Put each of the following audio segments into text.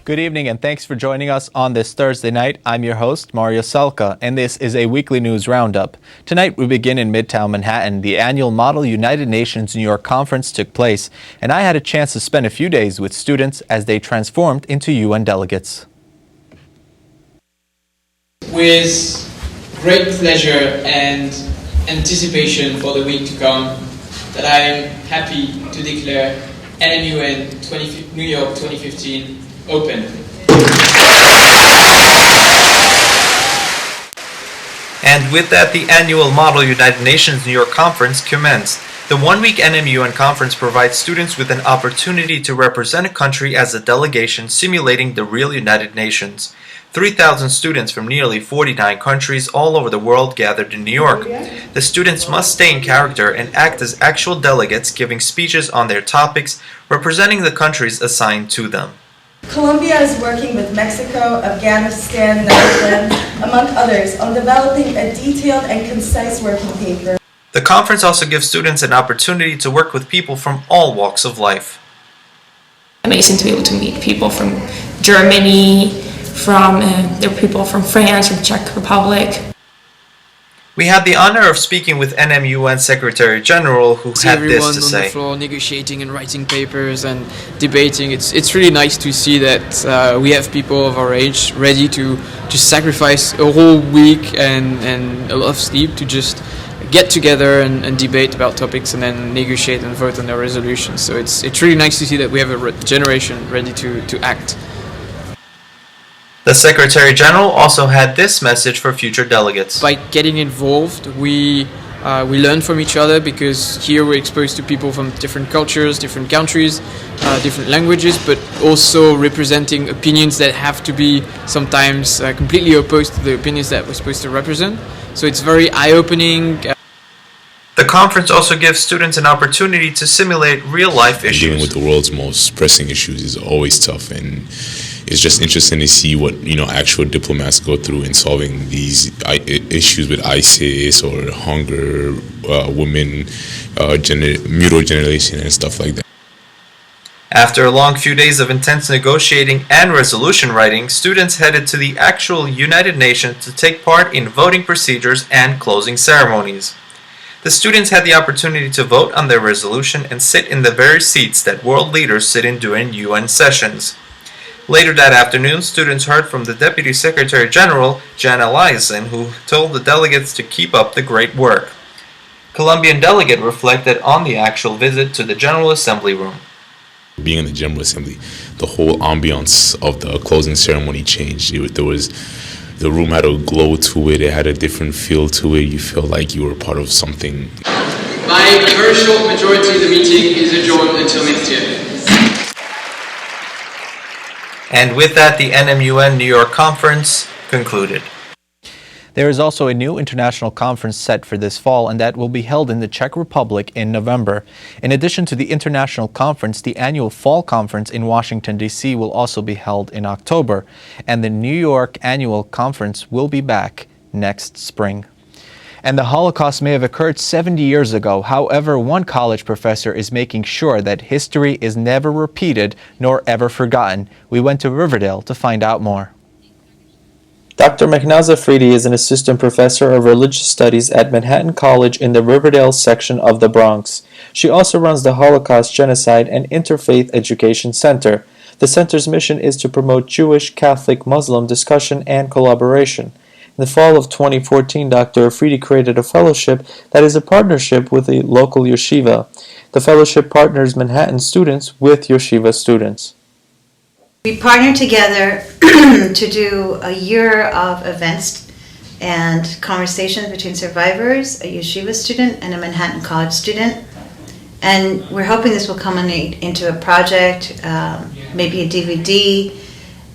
Good evening and thanks for joining us on this Thursday night. I'm your host, Mario Salka, and this is a weekly news roundup. Tonight we begin in Midtown Manhattan. The annual Model United Nations New York Conference took place, and I had a chance to spend a few days with students as they transformed into UN delegates. With great pleasure and anticipation for the week to come, that I am happy to declare NMUN New York 2015 open. And with that, the annual Model United Nations New York Conference commenced. The one-week NMUN conference provides students with an opportunity to represent a country as a delegation simulating the real United Nations. 3,000 students from nearly 49 countries all over the world gathered in New York. The students must stay in character and act as actual delegates, giving speeches on their topics, representing the countries assigned to them. Colombia is working with Mexico, Afghanistan, Netherlands, among others, on developing a detailed and concise working paper. The conference also gives students an opportunity to work with people from all walks of life. Amazing to be able to meet people from Germany, there were people from France, from Czech Republic. We had the honor of speaking with NMUN Secretary General, who had this to say. On the floor negotiating and writing papers and debating. It's really nice to see that we have people of our age ready to just sacrifice a whole week and a lot of sleep to just get together and debate about topics and then negotiate and vote on their resolutions. So it's really nice to see that we have a generation ready to act. The Secretary General also had this message for future delegates. By getting involved, we learn from each other, because here we're exposed to people from different cultures, different countries, different languages, but also representing opinions that have to be sometimes completely opposed to the opinions that we're supposed to represent. So it's very eye-opening. The conference also gives students an opportunity to simulate real-life issues. Dealing with the world's most pressing issues is always tough, and it's just interesting to see what actual diplomats go through in solving these issues with ISIS or hunger, women, mutilation, and stuff like that. After a long few days of intense negotiating and resolution writing, students headed to the actual United Nations to take part in voting procedures and closing ceremonies. The students had the opportunity to vote on their resolution and sit in the very seats that world leaders sit in during UN sessions. Later that afternoon, students heard from the Deputy Secretary General, Jan Eliason, who told the delegates to keep up the great work. Colombian delegate reflected on the actual visit to the General Assembly room. Being in the General Assembly, the whole ambiance of the closing ceremony changed. The room had a glow to it, it had a different feel to it. You feel like you were part of something. By a very short majority, the meeting is adjourned until next year. And with that, the NMUN New York Conference concluded. There is also a new international conference set for this fall, and that will be held in the Czech Republic in November. In addition to the international conference, the annual fall conference in Washington, D.C. will also be held in October, and the New York annual conference will be back next spring. And the Holocaust may have occurred 70 years ago. However, one college professor is making sure that history is never repeated nor ever forgotten. We went to Riverdale to find out more. Dr. Mehnaz Afridi is an assistant professor of religious studies at Manhattan College in the Riverdale section of the Bronx. She also runs the Holocaust, Genocide, and Interfaith Education Center. The center's mission is to promote Jewish, Catholic, Muslim discussion and collaboration. In the fall of 2014, Dr. Afridi created a fellowship that is a partnership with a local yeshiva. The fellowship partners Manhattan students with yeshiva students. We partnered together to do a year of events and conversations between survivors, a yeshiva student, and a Manhattan College student. And we're hoping this will culminate into a project, maybe a DVD,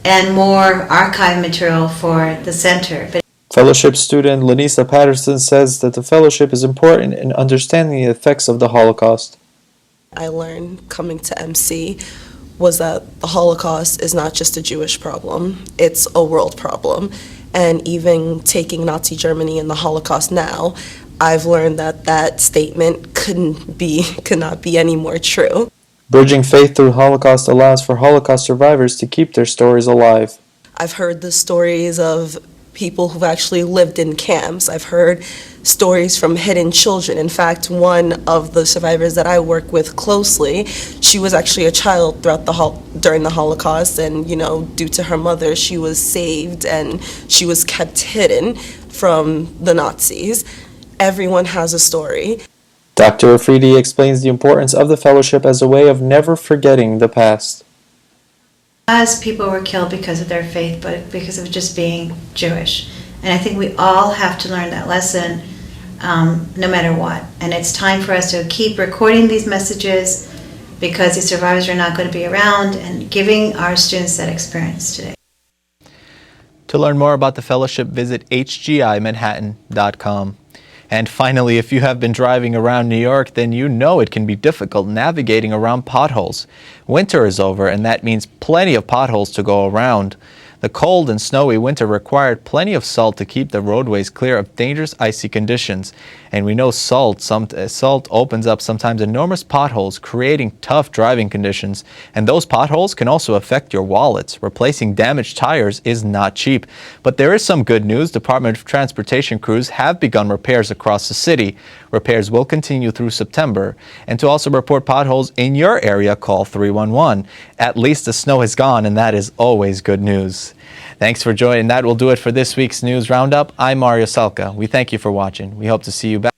and more archive material for the center. Fellowship student Lanisa Patterson says that the fellowship is important in understanding the effects of the Holocaust. I learned coming to MC was that the Holocaust is not just a Jewish problem, it's a world problem. And even taking Nazi Germany and the Holocaust now, I've learned that that statement could not be any more true. Bridging Faith Through Holocaust allows for Holocaust survivors to keep their stories alive. I've heard the stories of people who've actually lived in camps. I've heard stories from hidden children. In fact, one of the survivors that I work with closely, she was actually a child during the Holocaust, and due to her mother, she was saved and she was kept hidden from the Nazis. Everyone has a story. Dr. Afridi explains the importance of the fellowship as a way of never forgetting the past. As people were killed because of their faith, but because of just being Jewish. And I think we all have to learn that lesson no matter what. And it's time for us to keep recording these messages because these survivors are not going to be around, and giving our students that experience today. To learn more about the fellowship, visit hgimanhattan.com. And finally, if you have been driving around New York, then you know it can be difficult navigating around potholes. Winter is over, and that means plenty of potholes to go around. The cold and snowy winter required plenty of salt to keep the roadways clear of dangerous icy conditions. And we know salt opens up sometimes enormous potholes, creating tough driving conditions. And those potholes can also affect your wallets. Replacing damaged tires is not cheap. But there is some good news. Department of Transportation crews have begun repairs across the city. Repairs will continue through September. And to also report potholes in your area, call 311. At least the snow is gone, and that is always good news. Thanks for joining. That will do it for this week's News Roundup. I'm Mario Salka. We thank you for watching. We hope to see you back.